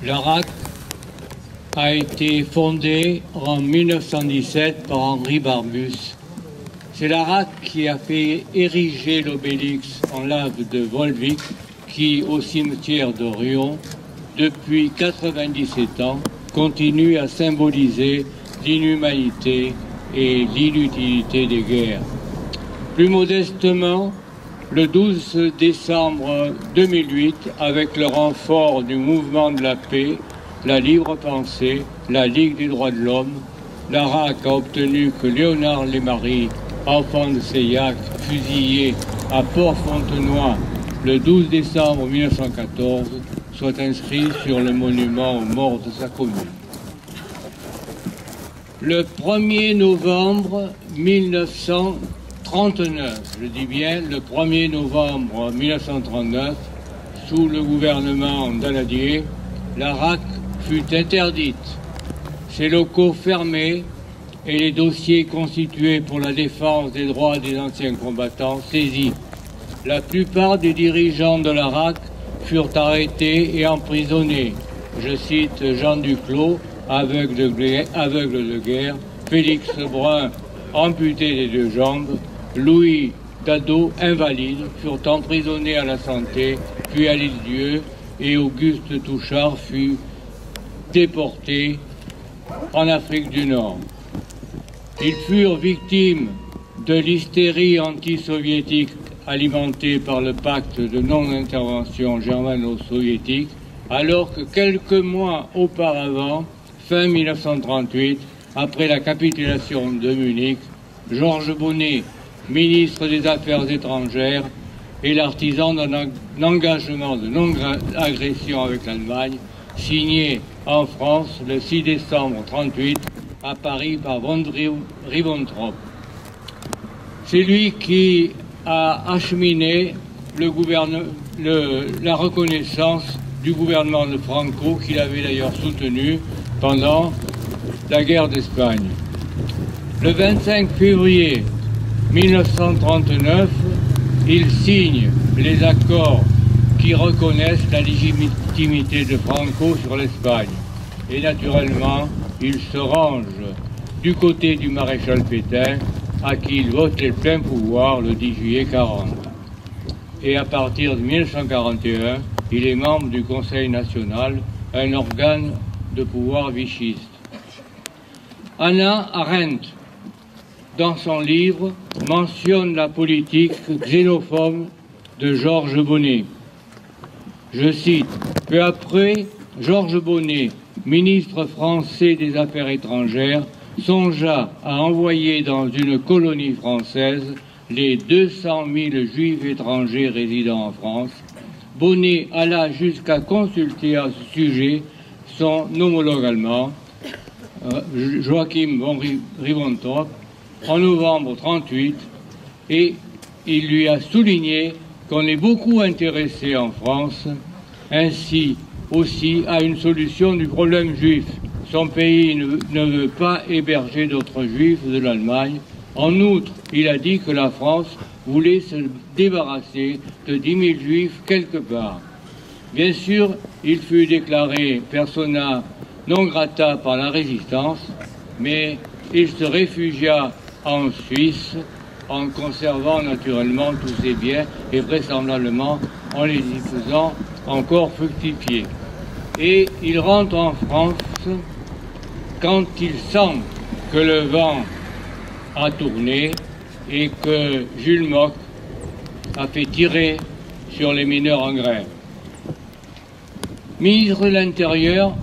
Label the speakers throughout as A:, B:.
A: L'ARAC a été fondée en 1917 par Henri Barbus. C'est l'ARAC qui a fait ériger l'obélix en lave de Volvic, qui, au cimetière de Riom, depuis 97 ans, continue à symboliser l'inhumanité et l'inutilité des guerres. Plus modestement, le 12 décembre 2008, avec le renfort du mouvement de la paix, la libre pensée, la Ligue des droits de l'homme, l'ARAC a obtenu que Léonard Lémarie, enfant de Seillac, fusillé à Port-Fontenoy le 12 décembre 1914, soit inscrit sur le monument aux morts de sa commune. Le 1er novembre 1939, je dis bien le 1er novembre 1939, sous le gouvernement Daladier, l'ARAC fut interdite, ses locaux fermés et les dossiers constitués pour la défense des droits des anciens combattants saisis. La plupart des dirigeants de l'ARAC furent arrêtés et emprisonnés. Je cite Jean Duclos, aveugle de guerre, Félix Brun, amputé des 2 jambes, Louis Dado, invalide, furent emprisonnés à la Santé, puis à l'Île-Dieu, et Auguste Touchard fut déporté en Afrique du Nord. Ils furent victimes de l'hystérie anti-soviétique alimentée par le pacte de non-intervention germano-soviétique, alors que quelques mois auparavant, fin 1938, après la capitulation de Munich, Georges Bonnet, ministre des Affaires étrangères, et l'artisan d'un engagement de non-agression avec l'Allemagne, signé en France le 6 décembre 1938 à Paris par von Ribbentrop. C'est lui qui a acheminé la reconnaissance du gouvernement de Franco, qu'il avait d'ailleurs soutenu pendant la guerre d'Espagne. Le 25 février 1939, il signe les accords qui reconnaissent la légitimité de Franco sur l'Espagne. Et naturellement, il se range du côté du maréchal Pétain, à qui il vote les pleins pouvoirs le 10 juillet 1940. Et à partir de 1941, il est membre du Conseil national, un organe de pouvoir vichiste. Hannah Arendt, dans son livre, mentionne la politique xénophobe de Georges Bonnet. Je cite, « Peu après, Georges Bonnet, ministre français des Affaires étrangères, songea à envoyer dans une colonie française les 200 000 juifs étrangers résidant en France. Bonnet alla jusqu'à consulter à ce sujet son homologue allemand, Joachim von Ribbentrop, en novembre 1938, et il lui a souligné qu'on est beaucoup intéressé en France, ainsi aussi à une solution du problème juif. Son pays ne veut pas héberger d'autres juifs de l'Allemagne. En outre, il a dit que la France voulait se débarrasser de 10 000 juifs quelque part. Bien sûr, il fut déclaré persona non grata par la résistance, mais il se réfugia en Suisse en conservant naturellement tous ses biens et vraisemblablement en les y faisant encore fructifier. Et il rentre en France quand il sent que le vent a tourné et que Jules Mock a fait tirer sur les mineurs en grève. Ministre de l'Intérieur,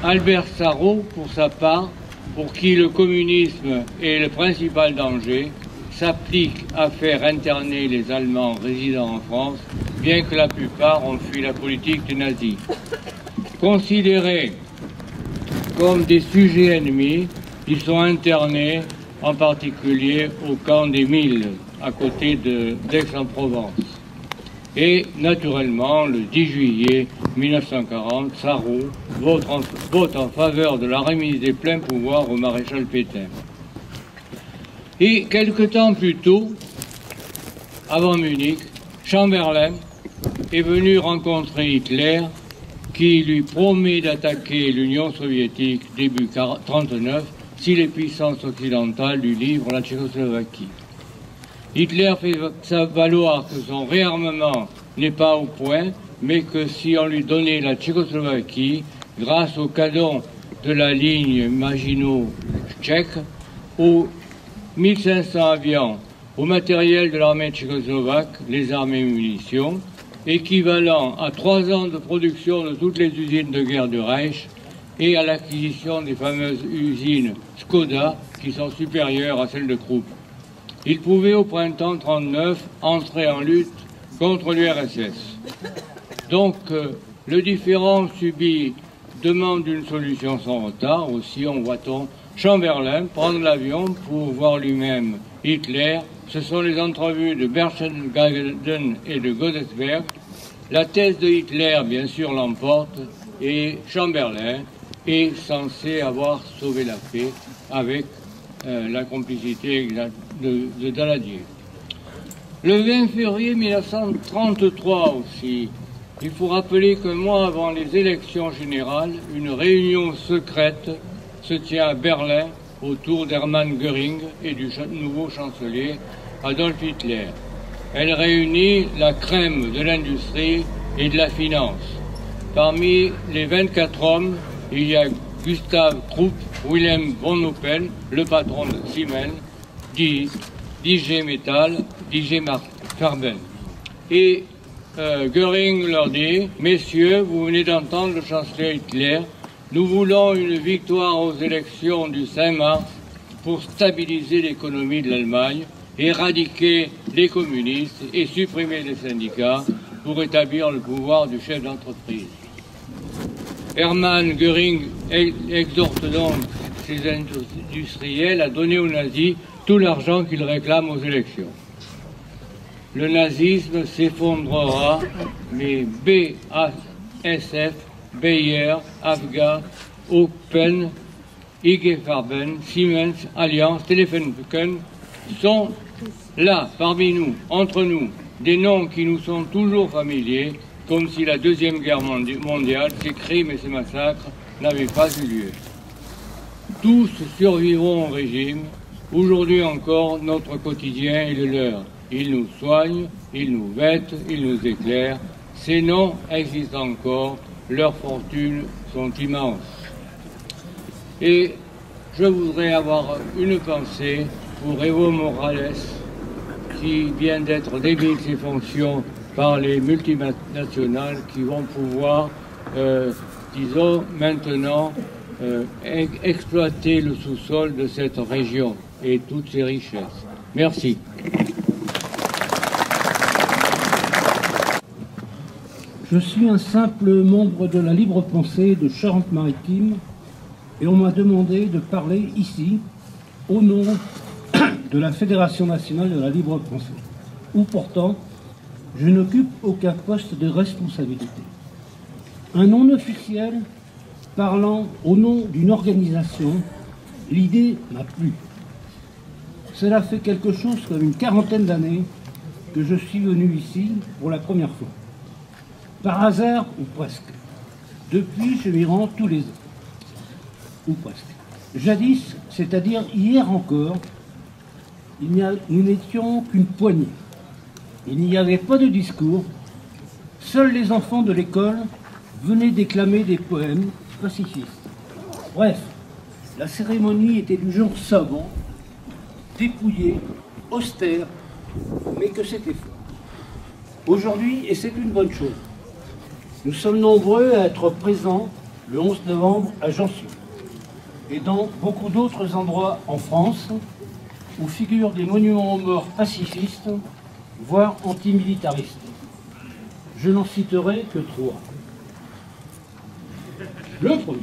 A: Albert Sarraut, pour sa part, pour qui le communisme est le principal danger, s'applique à faire interner les Allemands résidant en France, bien que la plupart ont fui la politique des nazis. Considérés comme des sujets ennemis, ils sont internés, en particulier au camp des Milles, à côté d'Aix-en-Provence. Et naturellement, le 10 juillet 1940, Sarraut vote en faveur de la remise des pleins pouvoirs au maréchal Pétain. Et quelque temps plus tôt, avant Munich, Chamberlain est venu rencontrer Hitler qui lui promet d'attaquer l'Union soviétique début 1939 si les puissances occidentales lui livrent la Tchécoslovaquie. Hitler fait valoir que son réarmement n'est pas au point, mais que si on lui donnait la Tchécoslovaquie, grâce au cadeau de la ligne Maginot tchèque, aux 1500 avions, au matériel de l'armée tchécoslovaque, les armes et munitions, équivalent à 3 ans de production de toutes les usines de guerre du Reich et à l'acquisition des fameuses usines Skoda qui sont supérieures à celles de Krupp. Il pouvait au printemps 1939 entrer en lutte contre l'URSS. Donc le différend subi demande une solution sans retard. Aussi voit-on Chamberlain prendre l'avion pour voir lui-même Hitler. Ce sont les entrevues de Berchtesgaden et de Godesberg. La thèse de Hitler, bien sûr, l'emporte et Chamberlain est censé avoir sauvé la paix avec la complicité de Daladier. Le 20 février 1933 aussi, il faut rappeler qu'un mois avant les élections générales, une réunion secrète se tient à Berlin autour d'Hermann Göring et du nouveau chancelier Adolf Hitler. Elle réunit la crème de l'industrie et de la finance. Parmi les 24 hommes, il y a Gustav Krupp, Wilhelm von Oppen, le patron de Siemens, DG Metall, DG Farben. Et Göring leur dit, messieurs, vous venez d'entendre le chancelier Hitler, nous voulons une victoire aux élections du 5 mars pour stabiliser l'économie de l'Allemagne, éradiquer les communistes et supprimer les syndicats pour établir le pouvoir du chef d'entreprise. Hermann Göring exhorte donc ses industriels à donner aux nazis tout l'argent qu'ils réclament aux élections. Le nazisme s'effondrera, mais BASF, Bayer, AFGA, Open, IG Farben, Siemens, Allianz, Telefunken sont là, parmi nous, entre nous, des noms qui nous sont toujours familiers, comme si la Deuxième Guerre mondiale, ces crimes et ces massacres n'avaient pas eu lieu. Tous survivront au régime. Aujourd'hui encore, notre quotidien est le leur. Ils nous soignent, ils nous vêtent, ils nous éclairent. Ces noms existent encore, leurs fortunes sont immenses. Et je voudrais avoir une pensée pour Evo Morales, qui vient d'être démis de ses fonctions par les multinationales qui vont pouvoir, disons, maintenant exploiter le sous-sol de cette région et toutes ses richesses. Merci.
B: Je suis un simple membre de la Libre Pensée de Charente-Maritime et on m'a demandé de parler ici au nom de la Fédération nationale de la Libre Pensée, où pourtant je n'occupe aucun poste de responsabilité. Un non officiel parlant au nom d'une organisation, l'idée m'a plu. Cela fait quelque chose comme une quarantaine d'années que je suis venu ici pour la première fois. Par hasard ou presque. Depuis, je m'y rends tous les ans. Ou presque. Jadis, c'est-à-dire hier encore, nous n'étions qu'une poignée. Il n'y avait pas de discours. Seuls les enfants de l'école venaient déclamer des poèmes pacifistes. Bref, la cérémonie était du genre sobre, dépouillée, austère, mais que c'était fort. Aujourd'hui, et c'est une bonne chose, nous sommes nombreux à être présents le 11 novembre à Janson et dans beaucoup d'autres endroits en France où figurent des monuments aux morts pacifistes, voire antimilitaristes. Je n'en citerai que 3. Le premier,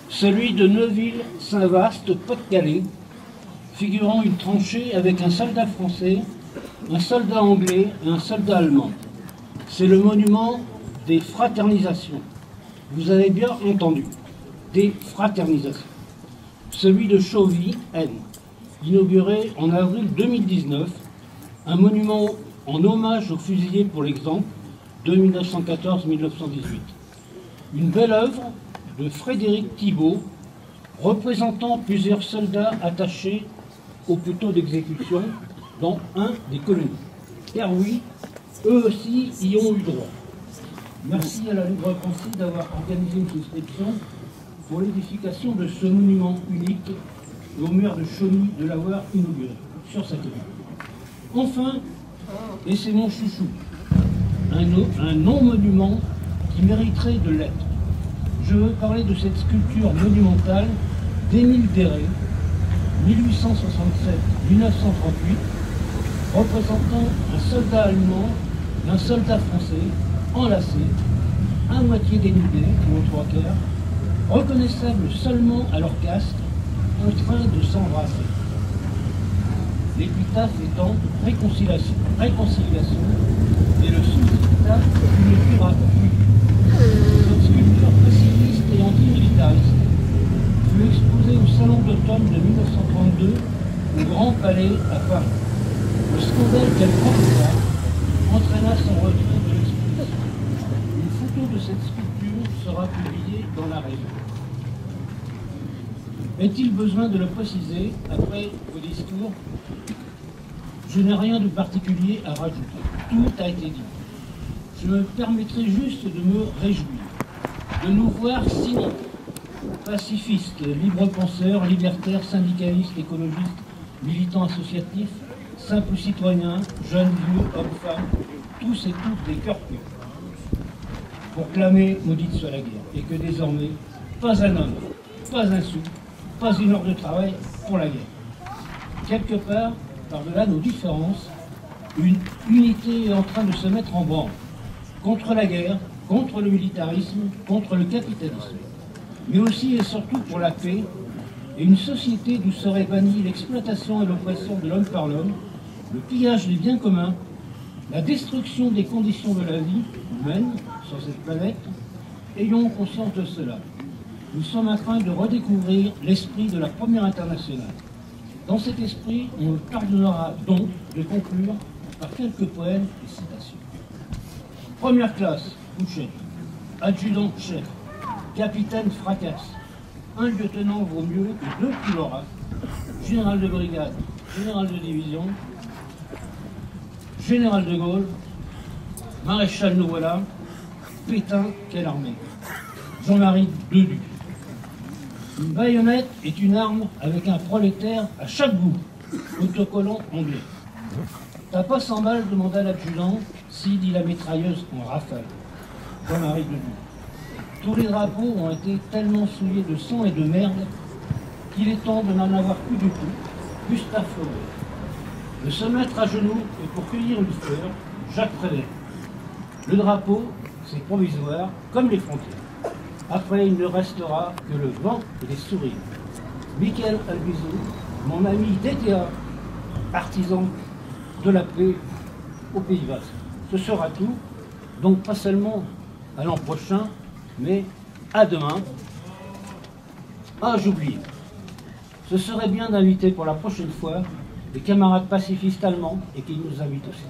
B: celui de Neuville-Saint-Vaast, Pas-de-Calais, figurant une tranchée avec un soldat français, un soldat anglais et un soldat allemand. C'est le monument des fraternisations. Vous avez bien entendu, des fraternisations. Celui de Chauvy, Aisne, inauguré en avril 2019, un monument en hommage aux fusillés pour l'exemple, de 1914-1918. Une belle œuvre de Frédéric Thibault, représentant plusieurs soldats attachés au poteau d'exécution dans un des colonies. Car oui, eux aussi y ont eu droit. Merci à la Libre Pensée d'avoir organisé une souscription pour l'édification de ce monument unique et au maire de Chauny de l'avoir inauguré sur sa commune. Enfin, et c'est mon chouchou, un non-monument qui mériterait de l'être. Je veux parler de cette sculpture monumentale d'Émile Déré, 1867-1938, représentant un soldat allemand et un soldat français enlacés, à moitié dénudés, ou aux trois quarts, reconnaissables seulement à leur casque, en train de s'embrasser. L'épitaphe étant réconciliation et le sous-épitaphe une pure appui. Cette sculpture pacifiste et antimilitariste fut exposée au Salon d'automne de 1932 au Grand Palais à Paris. Le scandale qu'elle provoqua entraîna son retrait de l'exposition. Une photo de cette sculpture sera publiée dans La Raison. Est-il besoin de le préciser après vos discours? Je n'ai rien de particulier à rajouter. Tout a été dit. Je me permettrai juste de me réjouir de nous voir si pacifistes, libre-penseurs, libertaires, syndicalistes, écologistes, militants associatifs, simples citoyens, jeunes, vieux, hommes, femmes, tous et toutes des cœurs purs, pour clamer maudite soit la guerre, et que désormais, pas un homme, pas un sou, pas une heure de travail pour la guerre. Quelque part, par-delà nos différences, une unité est en train de se mettre en branle contre la guerre, contre le militarisme, contre le capitalisme, mais aussi et surtout pour la paix et une société d'où serait bannie l'exploitation et l'oppression de l'homme par l'homme, le pillage des biens communs, la destruction des conditions de la vie humaine sur cette planète. Ayons conscience de cela. Nous sommes en train de redécouvrir l'esprit de la Première Internationale. Dans cet esprit, on nous pardonnera donc de conclure par quelques poèmes et citations. Première classe, couchette. Adjudant-chef. Capitaine fracasse. Un lieutenant vaut mieux que deux couloirs. Général de brigade, général de division, général de Gaulle, maréchal nous voilà, Pétain, quelle armée. Jean-Marie Dedu. Une baïonnette est une arme avec un prolétaire à chaque bout, autocollant anglais. T'as pas 100 balles, demanda l'adjudant. Si, dit la mitrailleuse en rafale. Jean-Marie Dedu. Tous les drapeaux ont été tellement souillés de sang et de merde qu'il est temps de n'en avoir plus du tout. Gustave Flaubert. De se mettre à genoux et pour cueillir une fleur, Jacques Prévert. Le drapeau, c'est provisoire, comme les frontières. Après, il ne restera que le vent et les sourires. Michael Albizu, mon ami DTA, artisan de la paix au Pays Basque. Ce sera tout, donc pas seulement à l'an prochain, mais à demain. Ah, j'oublie. Ce serait bien d'inviter pour la prochaine fois des camarades pacifistes allemands et qu'ils nous invitent aussi.